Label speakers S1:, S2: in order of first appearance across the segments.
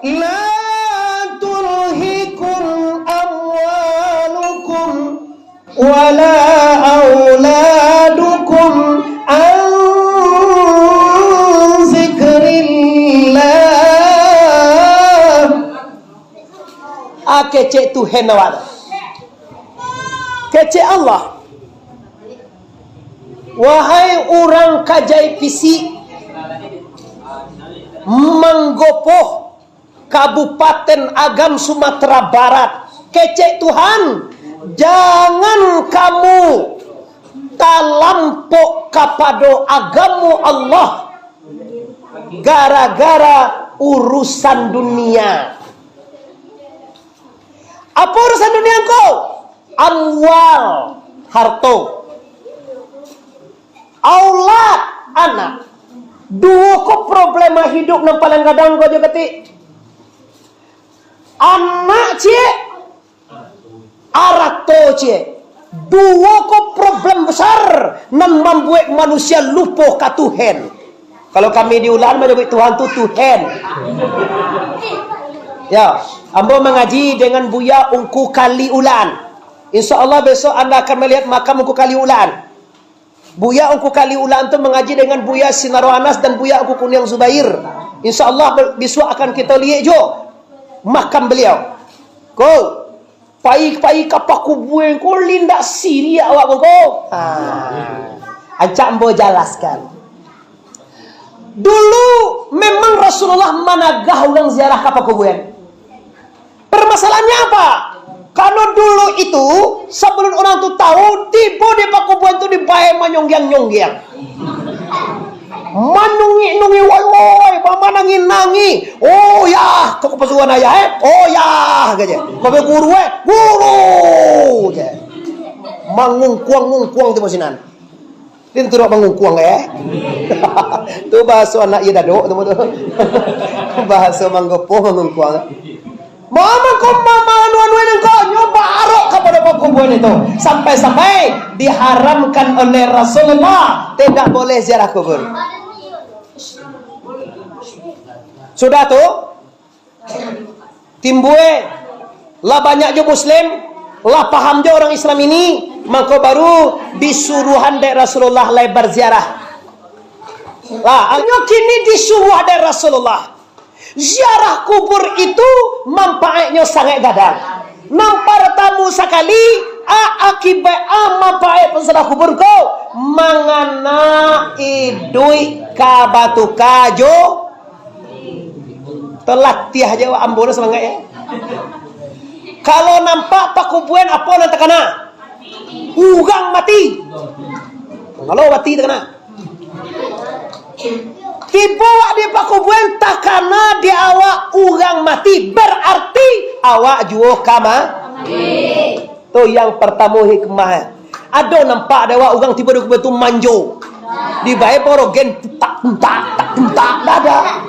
S1: La tulhikum amwalukum wala auladukum an zikrillah. Kecek Tuhan awak, kecek Allah. Wahai orang kajai fisik menggopoh Kabupaten Agam Sumatera Barat, kecek Tuhan, jangan kamu talampok kepada agamu Allah gara-gara urusan dunia. Apa urusan dunia kau? Amwal, harto, aulad, anak. Dua ko problema hidup yang paling kadang kau juga ketik. Anak cie, arato cie. Dua ko problem besar yang membuat manusia lupa ke Tuhan. Kalau kami diulang menyebut Tuhan tu Tuhan. Ya, ambo mengaji dengan Buya Ungku Kali Ulan. InsyaAllah besok anda akan melihat makam Ungku Kali Ulan. Buya Ungku Kali Ulan itu mengaji dengan Buya Sinaro Anas dan Buya Ungku Kunyang Zubair. InsyaAllah besok akan kita lihat jo makam beliau. Kau pai kapak kubueng kau lindak siri awak kau. Ancak ambo jelaskan. Dulu memang Rasulullah managah ulang ziarah kapak kubueng. Permasalahannya apa? Karena dulu itu sebelum orang tu tahu tiba di pakubuan tu dibayar manyonggiang-nyonggiang. Manungi-nungi woi-woi, pamanangi-nangi. Oh ya, kau kepesuan ayah oh ya, gaje. Kau guru guru je. Mangungkuang-ngungkuang tu masinan. Din turut mangungkuang Tu bahasa anak iya dadok tu betul. Bahasa manggopo mangungkuang. Mama kau mama anu-anu kau nyoba arok kepada pakubuan itu sampai-sampai diharamkan oleh Rasulullah tidak boleh ziarah kubur. Sudah tu timbue lah banyak je Muslim lah paham je orang Islam ini maka baru disuruhan dari Rasulullah lebar ziarah. Lah kini disuruh dari Rasulullah. Ziarah kubur itu manfaatnya sangat gadang. Nampak tamu sekali akibat manfaat penziarah kubur kau mangana idui ka batu kajo telatih aja ambon semangat ya. Kalau nampak pakubuan apa yang terkena? Ugang mati. Kalau mati terkena. Tiba di pakubuan takana di awak ugang mati berarti awak juo kama. Tu yang pertama hikmah. Ada nampak ada awak ugang tiba di kubur tu manjo. Di bae porogen tak ada.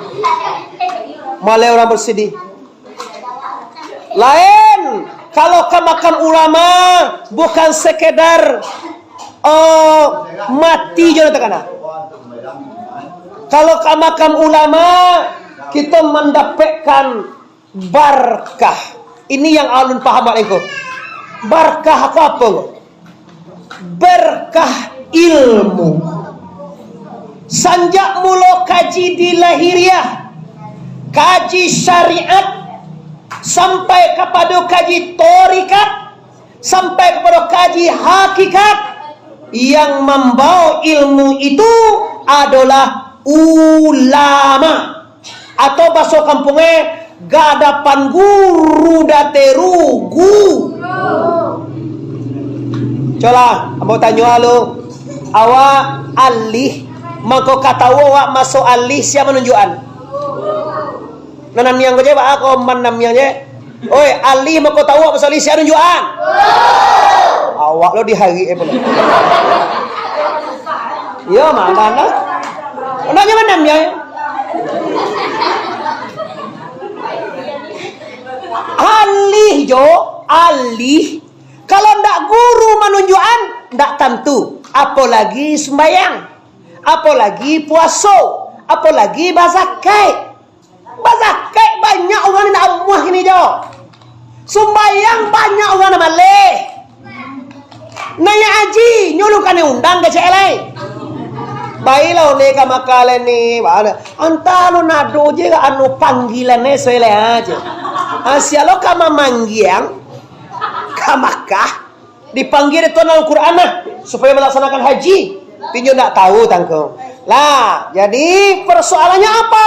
S1: Malah orang bersedih. Lain kalau ke makam ulama bukan sekedar mati je takana. Kalau ke makam ulama kita mendapatkan barakah. Ini yang alun paham alaikum. Barakah apa? Berkah ilmu. Sanjak mula kaji di lahiriah, kaji syariat, sampai kepada kaji torikat, sampai kepada kaji hakikat, yang membawa ilmu itu adalah ulama atau bahasa kampungnya gadapan guru daterugu. Coba abang tanya lo, awak alih maka kata awak masuk alih siapa menunjukkan nanam yang kerja aku manam yang je oi alih maka tahu awak masuk alih siapa menunjukkan awak lo di hari ya mana Anaknya mana ya? Alih jo, alih. Kalau ndak guru menunjukkan, ndak tentu. Apalagi sembahyang, apalagi puasa, apalagi bazakai. Bazakai banyak Sumbayang banyak orang na malih. Naya haji nyulukan undang ke celai. Baiklah ni kamakalan ni. Antalo nado je anu panggilan ni soalnya aja. Asyalo kama manggiang kamakah dipanggil itu dalam Quran supaya melaksanakan haji. Pinjo tak tahu tangkong. Lah, jadi persoalannya apa?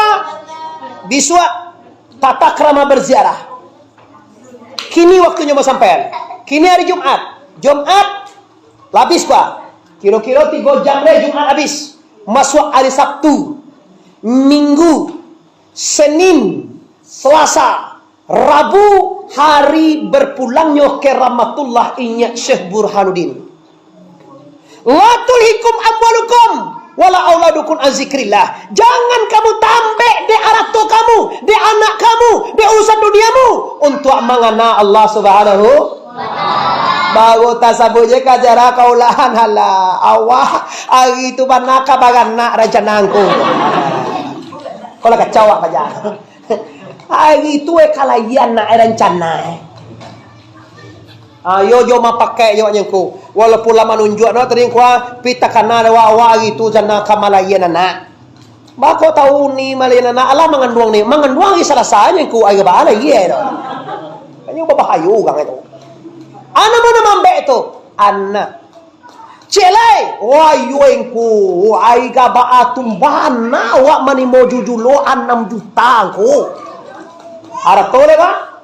S1: Disuat tata krama berziarah. Kini waktunya mau sampai. Kini hari Jumat. Jumat habis pak. Kira-kira 3 jam deh Jumat habis. Masuk hari Sabtu, Minggu, Senin, Selasa, Rabu, hari berpulangnya ke rahmatullah inyak Syekh Burhanuddin. La tulhikum amwalukum wala auladukum an zikrillah. Jangan kamu tambah di arato kamu, di anak kamu, di urusan duniamu untuk mengana Allah Subhanahu wa taala. Bago tasabunya kajara kaulahan hala awah hari itu banaka bagana rancanangku. Kalau kacau apa aja. Hari itu kalayan na rencana. Ayo jo mapakai yo nyengku. Walaupun lama nunjuk no tering kwa pita kana wa itu jana kamalayan na. Bako tahu ni malayan na ala manganduang ni. Manganduang salah sanya ku ay ba ala ye do. Kanyo babahayo gang itu. Ana mo naman be ito? Ana. Celay, wayuengku, ay ka ba atumbahan na wa manimo jujulo 6 juta ko. Aratole ba?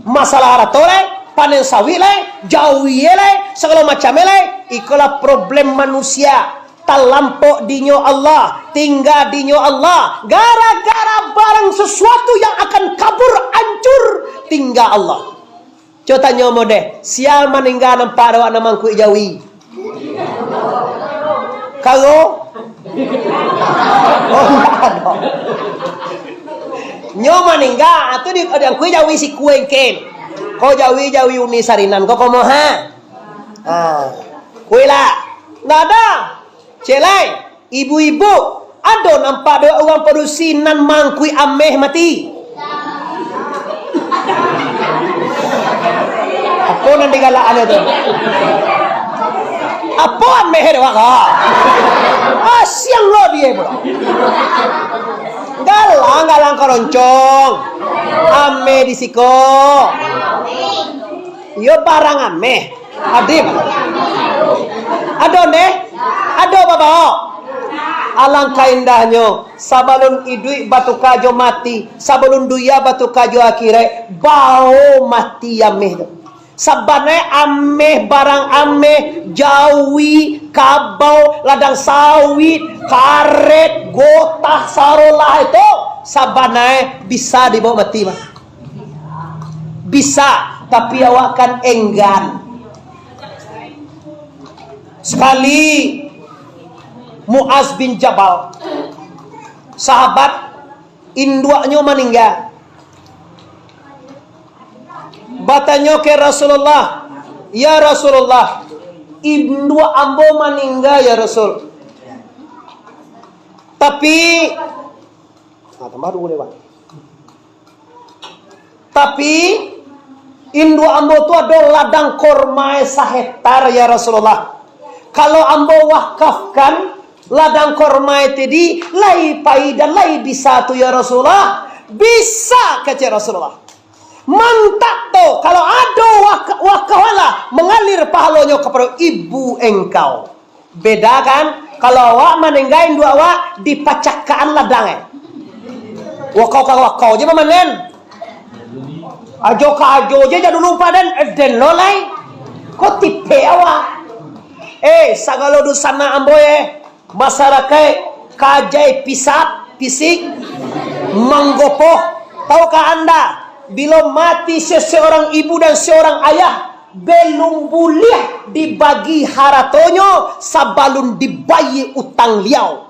S1: Masalah aratole, panen sawile, jauhiele, segala macamele, ikulah problem manusia. Talampok dinyo Allah, tinggal dinyo Allah. Gara-gara barang sesuatu yang akan kabur, hancur, tinggal Allah. Coba tanya mo deh, sial maninggal nampak awak namang ku jawi. Kalau oh enggak dong. Nyo maninggal atuh di yang ku jawi si kuengken. Kau jawi uni sarinan kau komo ha. Kuila. Nada. Celai, ibu-ibu, ada nampak ada orang perusinan mangkui ameh mati. Apa nanti galaan itu? Apa ameh dia waka? Siang lo dia pula. Galang keroncong. Ameh di siko. Yo barang ameh. Adim. Ada nih? Ada bapa. Alangkah indahnya sabalun idui batu kajo mati, sabalun duya batu kajo akhirnya bau mati ameh. Sabane ameh barang ameh jawi kabau ladang sawit karet gotah sarolah itu sabane bisa dibawa mati mah. Bisa, tapi awak kan enggan. Sekali Muaz bin Jabal, sahabat induaknya meninggal. Batanya ke Rasulullah, ya Rasulullah, induk ambo meninggal ya Rasul. Tapi induk ambo itu ada ladang korma sahektar ya Rasulullah. Kalau ambo wakafkan ladang korma itu di lai paidan lai bisa tu ya Rasulullah. Bisa kata Rasulullah. Mantap tu kalau ada wakawala mengalir pahalanya kepada ibu engkau. Beda kan kalau awak meninggain dua awak dipacakkan ladangnya. Wakau je mamanen. Ajo ka ajo je jadu lupa dan lolai. Kau tipe awak. Sagalo dusana amboye masyarakat kajai pisik manggopoh. Tahukah anda bila mati seseorang ibu dan seorang ayah belum boleh dibagi haratonyo sabalun dibayi utang liau.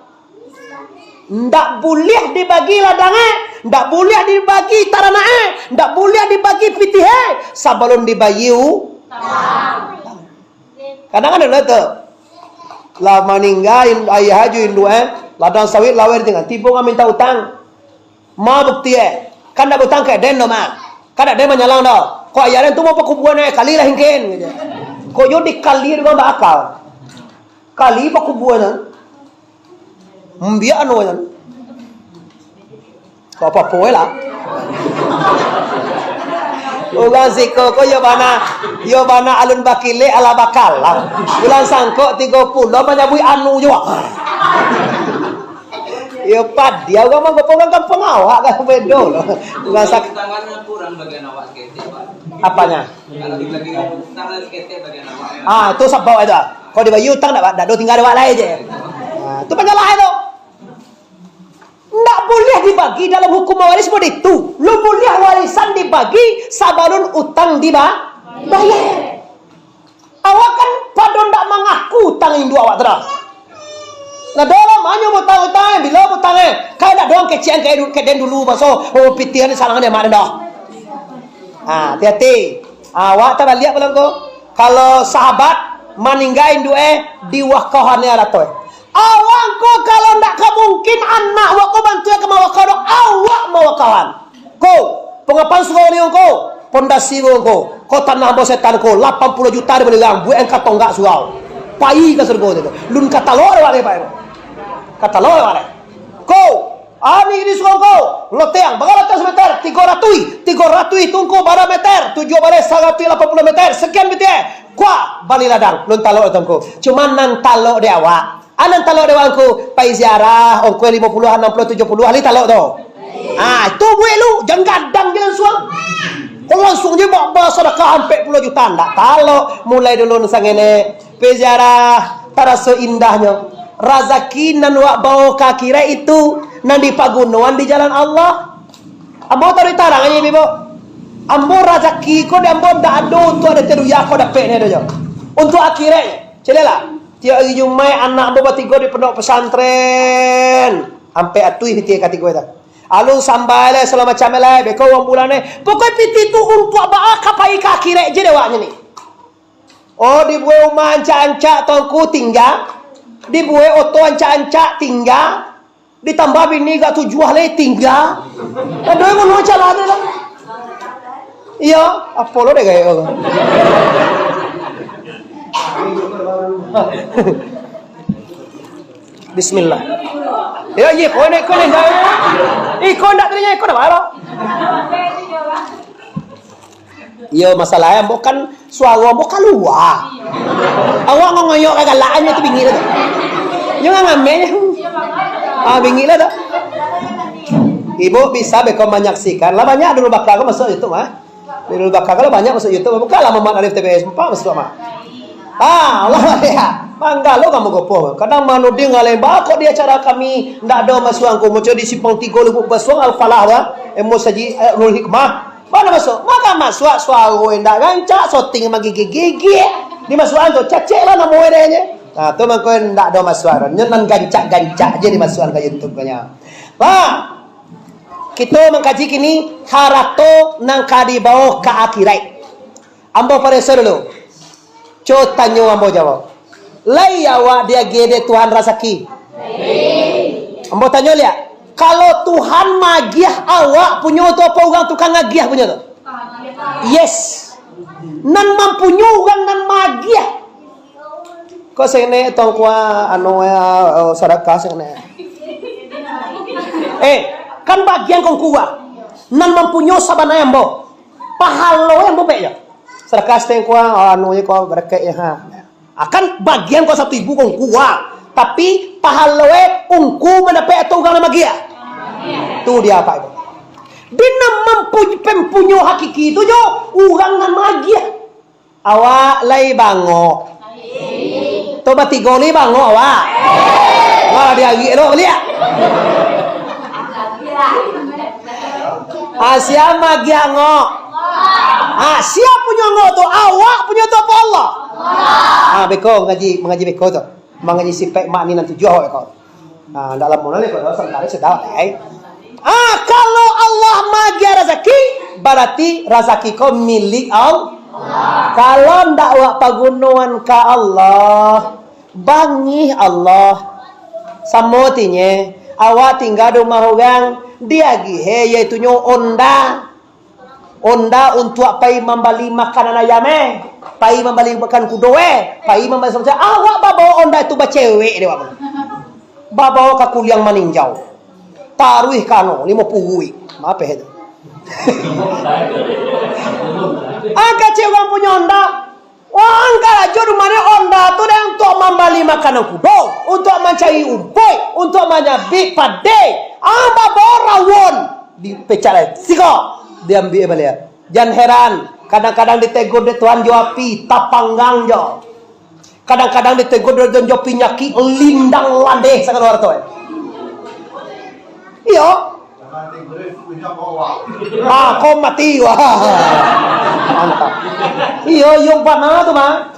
S1: Ndak boleh dibagi ladangnya, ndak boleh dibagi taranae, ndak boleh dibagi pitihe sabalun dibayi utang. Kadang-kadang ada lah meninggal ayah haju induk ladang sawit lawer tinggal tipu ngah minta utang mau bukti kan dak utang ke den no ma kan dak den menyalang do Kok ayaran tu mau pakubuan kali lah hingken gitu. Kok yo dikali dengan bakal. Kali pakubuan. Mbia anu kan. Kok apa poe lah. Ugang siko ko yo bana alun bakile ala bakal lah. Bulan sangko 30 menyabui anu juga. Yo pad dia ugang mah gopong kampung awak kan bedo loh. Ugang sak
S2: tangannya kurang bagian awak skete, Pak.
S1: apanya?
S2: Kalau di bagian tangan skete bagian awak.
S1: Itu sebab itu. Kalau di bayu utang dak do tinggal awak lain je. Itu penyalah itu. Nggak boleh dibagi dalam hukum waris seperti itu. Lu boleh warisan dibagi sabalun utang bayar. Awak kan padon ndak mengaku utang induk awak terang. Nah dalam hanya utang bila utangnya kayak nak doang kecian kayak dulu masuk pitihan salangan dia mana dah. Hati-hati. Awak tak lihat belum ko? Kalau sahabat meninggain duwe diwakahannya ratoy. Awak ko kalau ndak kemungkin anak awak ko bantu ke mawakado awak mawakahan. Ko pengapan suruh ni ko pondasi ko tanah bosetan ko 80 juta dia bilang bu engkau tonggak surau. Pai ka surgo itu. Lun kata lo wale pai. Kata lo wale. Ko ani di surau ko loteang bagalatas meter 300 tungku bara meter 7 bare 180 meter sekian betul. Kwa bali ladang lun talo tongko. Cuman nang talo de awak. Anan talo de wangku pai ziarah ongko 50 60 70 ahli talo to. Itu gue lu jangan gadang jalan suang. Kalau langsung dia bawa sedekah sampai 10 juta ndak talo mulai dulu sangene peziarah taraso indahnya razaki nan wak bawa kakira itu nan di pagunuan di jalan Allah. Ambo tadi tarang aja bibo. Ambo razaki ko de ambo ndak ado untuk ada teruya ko dapat ne do. Untuk akhirnya celela tiap hari Jumat anak ambo batigo di pondok pesantren sampai atui hiti kategori dah. Alung sambal selama macam lah beko wang bulan ni. Pokok piti tu untuk apa kapai kaki rek je dewaknya ni. Oh dibuat rumah ancak-ancak tongku tinggal. Dibuat oto ancak-ancak tinggal. Ditambah bini gak tu jual le tinggal. Aduh yang mau jalan lah. Iya, apa lo deh gaya orang. Bismillah. Ya, kau nak dah. Kau nak tanya, kau nak apa? Yo masalahnya bukan suara bukan luar. Awak ngoyok kagak laannya tu bingit tu. Yo ngamenya. Bingit lah tu. Ibu bisa beko menyaksikan. Lah banyak dulu bakal aku masuk YouTube Dulu bakal kalau banyak masuk YouTube. Bukanlah Muhammad Arif TPS 4 masuk mah. Allah ya. Bangga lo kamu gopo. Kadang manuding ngalemba kok dia cara kami ndak ada masuang ko mo di Simpang 3 lubu basuang al-falah wa emo saji rul hikmah. Mana masuk? Maka masuk suara ndak gancak soting magigi-gigi. Di masukan tu cacek lah namo edenya. Tu mangko ndak ada masukan. Nyenan gancak-gancak je di masukan ke YouTube kanya. Kita mengkaji kini harato nang kadi bawa ke akhirat. Ambo pareso dulu. Coba tanya ambo jawab. Lai awak dia gede Tuhan rasaki. Ambo tanya lihat. Kalau Tuhan magiah awak punya tu apa orang tukang magiah punya tu? Yes. Nan mampunya orang nan magiah. Kau sene tong kuah anu sedekah sene. Kan bagian kau kuah. Nan mampunya sabana ambo. Pahala ambo be ya. Sedekah sene kuah anu kau berkat ya. Akan bagian kau 1.000 kau kuat, tapi pahalwe ungku mendapat atau orang magia. Tu dia apa itu? Dia mempunyai hakiki itu jo orang nan magia. Awak lai bango. Toba tigoli bango awak. Wah dia gilo lihat. Asia magia ngo. Siapa punya ngo tu? Awak punya tu apa Allah? Beko mengaji beko tu. Mengaji sifat mak ni nanti jual beko. Dalam mana ni kalau santari sedap kalau Allah magia rezeki, berarti rezeki kau milik Allah. Kalau ndak awak pagunuan ka Allah, bangi Allah. Samotinya awak tinggal di rumah orang, dia gihe yaitu nyo onda. Onda untuk pai membeli makanan ayam pai membeli makan kudoe, pai membeli sama awak bawa onda itu bacewek dia bawa. Bawa ke kuliang maninjau. Taruh kano 50. Maaf ya. Angka cewek punya onda. Wah, angka aja rumahnya onda tu dah untuk membeli makanan kudo, untuk mencari umpoy, untuk menyabik padai. Bawa rawon dipecah siko. Diambil balik. Jangan heran, kadang-kadang ditegur de Tuhan joapi tapanggang jo. Kadang-kadang ditegur de jopi nyaki lindang landeh sangat luar tu. Iyo. Kau mati wah. Mantap. Iyo yung bana tu mah.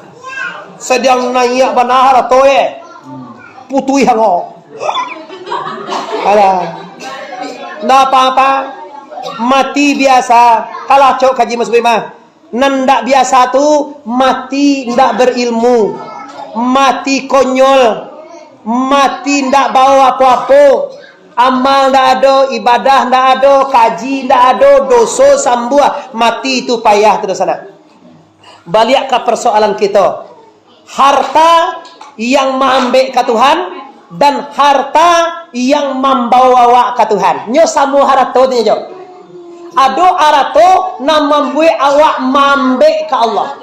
S1: Sedang naik bana hara tu putui hango. Ada. Ndak apa-apa. Mati biasa. Kalah cok kaji Mas Bima. Nendak biasa tu mati ndak berilmu. Mati konyol. Mati ndak bawa apa-apa. Amal ndak ada, ibadah ndak ada, kaji ndak ada, dosa sambua. Mati itu payah terus sana. Balik ke persoalan kita. Harta yang mengambil ke Tuhan dan harta yang membawa ke Tuhan. Nyo samu harta tu nyo. Ado arato na membuat awak mambe ke Allah.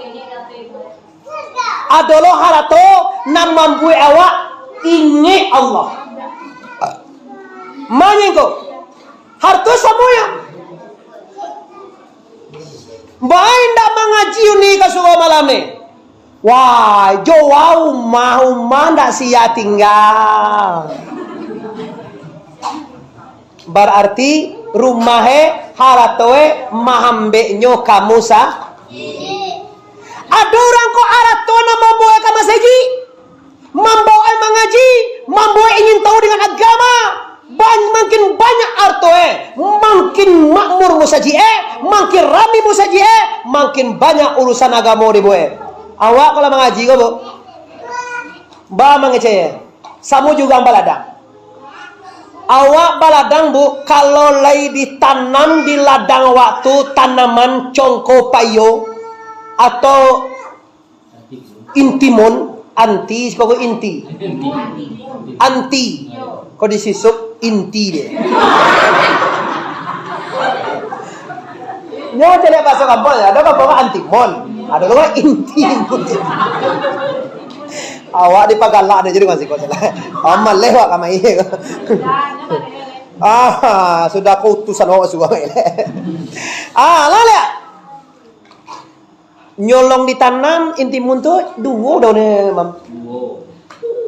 S1: Adolo harato na membuat awak ingat Allah. Manyengko harto samuya. Baik ndak mengaji ni kasuwa malam ni. Wah, jauh mau ndak sia tinggal. Berarti rumahnya haratoe mahambenyo kamu sah. Ada orang kok harato na membawa kamu saji, membawa mengaji, membawa ingin tahu dengan agama. Makin banyak artoe, makin makmur musaji makin rami musaji makin banyak urusan agama di boe. Awak kalau mengaji kau bu, ba mengeceh, samu juga baladang. Awak baladang bu, kalau lagi ditanam di ladang waktu tanaman congko payo atau intimun, anti, sebagai inti, anti, kau disisuk inti dia. Nyo jadi bahasa kampung ya, ada kampung antimon, ada juga inti. Awak dipagalak ada jadi masih kau salah. Amal lewat kami. Sudah kau utusan awak suka ini. Lalu nyolong ditanam intimun tu dua daunnya, mam.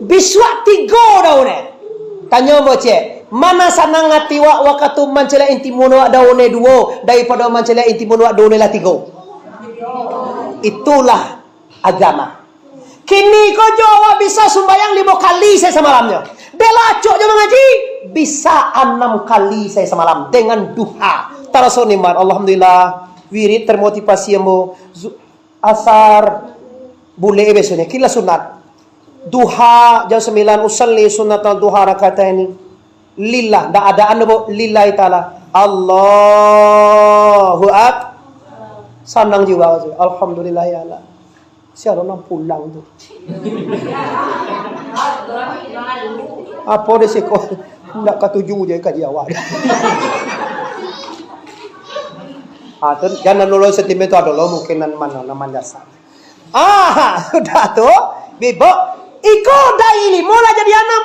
S1: Biswa tiga daunnya. Tanya bocah, mana sanang ngati wak wakatu mancela intimun wak daunnya dua daripada mancela intimun wak daunnya lah tiga. Itulah agama. Kini kau jawab bisa sembahyang 5 kali saya semalamnya. Bela cok jawab mengaji bisa 6 kali saya semalam dengan duha. Taraso niman, alhamdulillah. Wirid termotivasi mo. Asar boleh besoknya. Kila sunat. Duha jam 9 usalli sunat al-duha rakatain. Lillah, dak ada anu lillahi taala. Allahu akbar. Senang juga. Alhamdulillah ya Allah. Siapa orang pulang tu? Apa dia sekor? Nak ketujuh je kaji awak. Jangan dulu sentimen tu adalah mungkinan mana nama jasa. Sudah tu, bibo, iko daili mula jadi anak.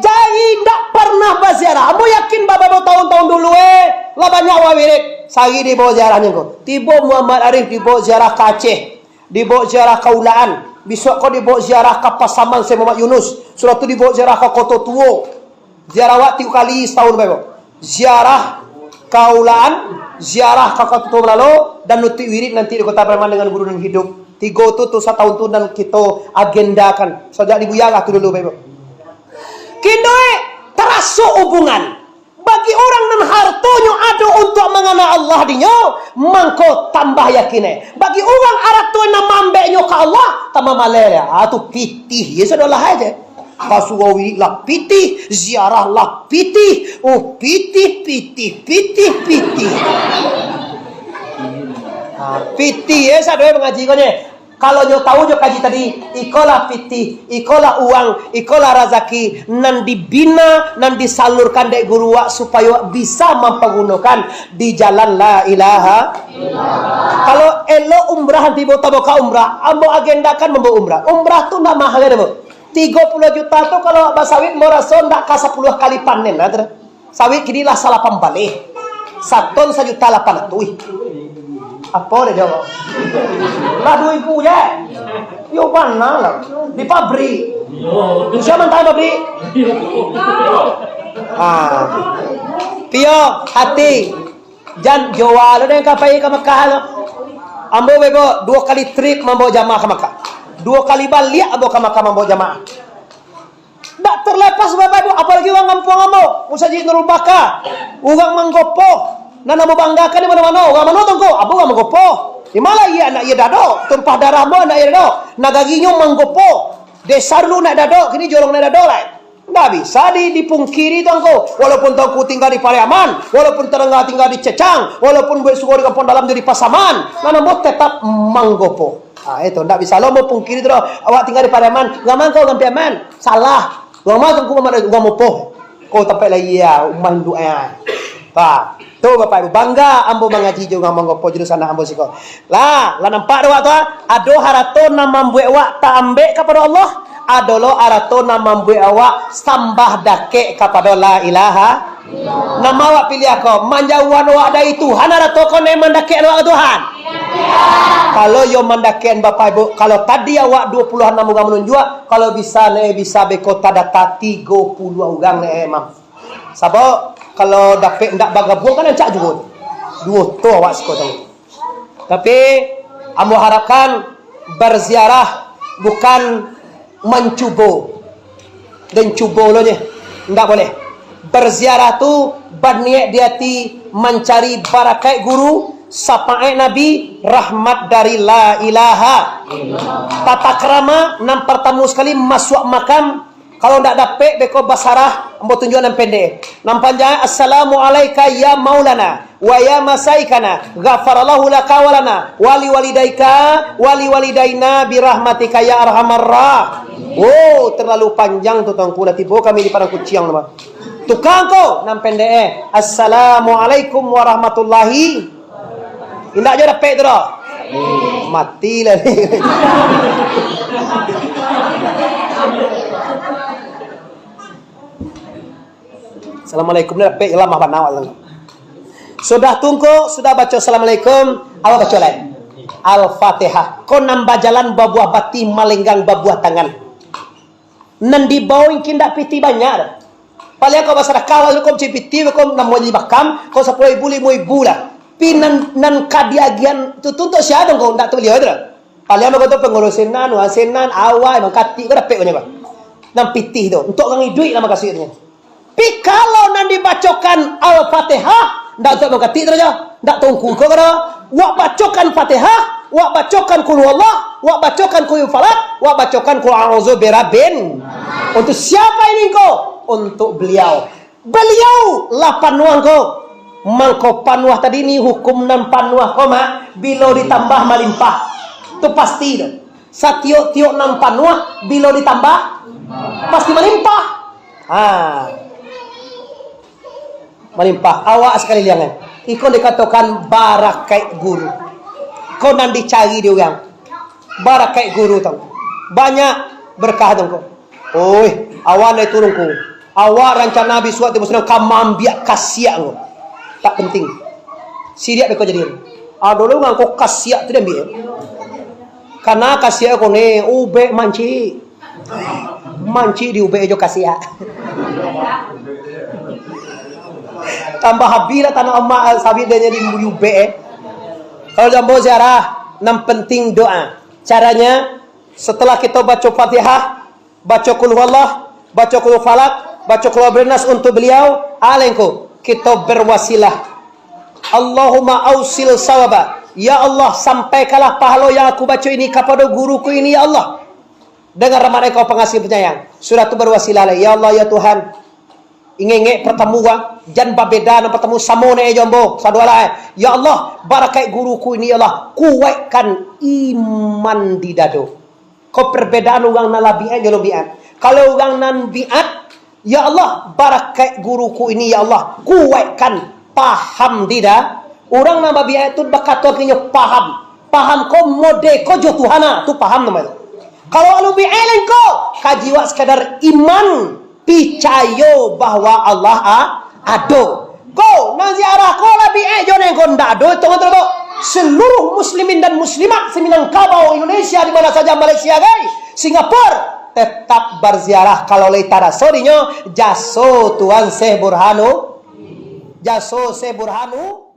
S1: Jadi tak pernah berziarah. Kamu yakin bapa tahun-tahun dulu lah banyak wawirid. Sagi di bawah ziarahnya ko. Tiba Muhammad Arif di bawah ziarah ke Aceh. Dibawa ziarah Kaulaan, besok kau dibawa ziarah ke Pasaman Syekh Muhammad Yunus, surat tu dibawa ziarah ke Kota Tuo, ziarah wak 3 kali setahun baik. Ziarah Kaulaan, ziarah ke Kota Tuo lalu dan nuti wirid nanti di Kota Preman dengan guru yang hidup. 3 tu setahun tu dan kita agendakan sejak di Buyaga tu dulu baik. Kini terasa hubungan. Bagi orang nan hartonyo ada untuk mengenal Allah dinyo, mangko tambah yakin. Bagi orang harto nan mambeknyo ke Allah, tambah malaya. Tu pitih, ya sudahlah aja. Kasuawi lah pitih, ziarah lah pitih. Oh pitih. Fiti sadoi mengaji kau ni. Kalau nyo tahu jo kaji tadi, ikolah fiti, ikolah uang, ikolah razaki, nan dibina, nan disalurkan dek guru wak supaya bisa mempergunakan di jalan la ilaha. Kalau elo umrah tiba tahu ka umrah, ambo agendakan membawa umrah. Umrah tu nak mahal dah, 30 juta tu kalau abah sawit mau rasa ndak ka 10 kali panen lah. Sawit kini lah salah pembalik. 1 ton 1,800. Apa dia jawab? Lah 2,000 je. Yo mana lah? Di pabrik. Siapa tahu pabrik? Pio hati. Jan jual ada yang kapai ke Mekah lah. Ambo bebo 2 kali trip membawa jamaah ke Mekah. 2 kali balik ambo ke Mekah membawa jamaah. Tak terlepas bapak ibu, apalagi orang kampung ambo. Musaji Nurul Baka, orang manggopo. Nana mau banggakan di mana-mana. Orang mana tunggu? Abu orang manggopo. Di mana ia anak ia dado? Tumpah darah mo anak ia dado. Nagaginyo manggopo. Desa dulu nak dado, kini jorong nak dado lah. Tak bisa dipungkiri tunggu. Walaupun tunggu tinggal di Pariaman, walaupun terengah tinggal di Cecang, walaupun bersuara di kampung dalam jadi Pasaman, nana mau tetap manggopo. Itu tak bisa. Lo mau pungkiri terus. Awak tinggal di Pariaman, gaman kau gampi aman. Salah. Gama tunggu mama gua mau poh. Kau tempat lagi ya, umman doa. Pak, tu bapak ibu bangga ambo mengaji juga manggopo jurusan ambo siko. Lah nampak doa tu ado harato nama membuat awak tak ambek kepada Allah, adolo harato nama membuat awak sambah dake kepada la ilaha. Nama awak pilih aku, manjauhan awak dari Tuhan harato kau ne mendake awak Tuhan. Kalau yo mandakian bapak ibu, kalau tadi awak 20 namu gak menunjuk, kalau bisa bisa beko data 30 orang emang. Sabab kalau dapat ndak bagabung kan encak juga. 2 tu awak sekolah. Tapi ambo harapkan berziarah bukan mencubo. Dan cubo lo je. Ndak boleh. Berziarah tu berniat di hati mencari barakat guru, syafaat Nabi, rahmat dari la ilaha. Tata krama nam pertama sekali masuk makam. Kalau tidak dapat beko basarah, ambo tunjuk nam pendek. Nam panjang assalamualaikum ya maulana wa ya masaikana ghafarallahu laka wa lana wali walidaika wali walidaina bi rahmatika ya arhamar rahim. Oh, terlalu panjang tu tuanku, nanti bawa kami di padang kucing nama. Tukang kau nam pendek. Assalamualaikum warahmatullahi. Indak je dapat tu dah. Matilah ni. Assalamualaikum ni dapat lama banyak. Sudah tunggu, sudah baca assalamualaikum, awak baca lain. Al-Fatihah. Kau nambah jalan babuah bati malenggang babuah tangan. Nan di bawah ingin tak piti banyak. Paling kau basarah kawal kau cipiti kau nak mau bakam, kau 10,000 5,000 lah. Pinan nan kadiagian tu tuntut siapa kau tak tu beliau itu. Paling kau tu pengurusin nan, wasinan, awal, mengkati kau dapat punya apa? Nan piti tu untuk orang duit nama kasihnya. Pi kalau nan dibacakan Al-Fatihah, ndak untuk mengkati tu aja, ndak tunggu kau kada. Wak bacakan Fatihah, wak bacakan Qul Huwallah, wak bacakan Qul Falaq, wak bacakan Qul A'udzu Birabbin. Untuk siapa ini kau? Untuk beliau. Beliau lah panuang kau. Mangko panuah tadi ni hukum nan panuah koma bila ditambah melimpah. Tu pasti tu. Satiok-tiok nan panuah bila ditambah pasti melimpah. Melimpah. Awak sekali liangan. Ikon dikatakan barakai guru. Kau nan dicari dia orang. Barakai guru tau. Banyak berkah tau kau. Oi, awak nak turun kau. Awak rancang Nabi suatu muslim kamambiak kasiak kau. Tak penting. Siap beko jadi. Dulu ngangkok kasiak tu dia ambil. Karena kasiak kau ni ube manci. Manci di ube jo kasiak. Tambah habislah tanah emak sabit dia di ube. Kalau jambo ziarah, yang penting doa. Caranya setelah kita baca Fatihah, baca Qul Huwallah, baca Qul Falaq, baca Qul Bernas untuk beliau, alengku kita berwasilah. Allahumma ausil sawaba. Ya Allah, sampaikanlah pahala yang aku baca ini kepada guruku ini ya Allah. Dengan rahmat Engkau pengasih penyayang. Surah itu berwasilah. Ya Allah ya Tuhan, ingenge pertemu jan babeda na pertemu samone jombo sadwala ya Allah barakai guruku ini ya Allah kuatkan iman di dado. Kau perbedaan orang na biat jolo biat. Kalau orang nan biat ya Allah barakai guruku ini ya Allah kuatkan paham di dah. Orang na biat itu bakato kinyo paham ko mode ko jo Tuhana tu paham namanya. Kalau alu bi'elen ko kajiwa sekadar iman picayo bahwa Allah ado. Ko na ziarah ko la bi'e jo neng ko ndado teman-teman. Seluruh muslimin dan muslimat Seminangkabau Indonesia di mana saja Malaysia guys, Singapura tetap berziarah kalau leitara sorinya jaso Tuan Syekh Burhanu. Jaso Syekh Burhanu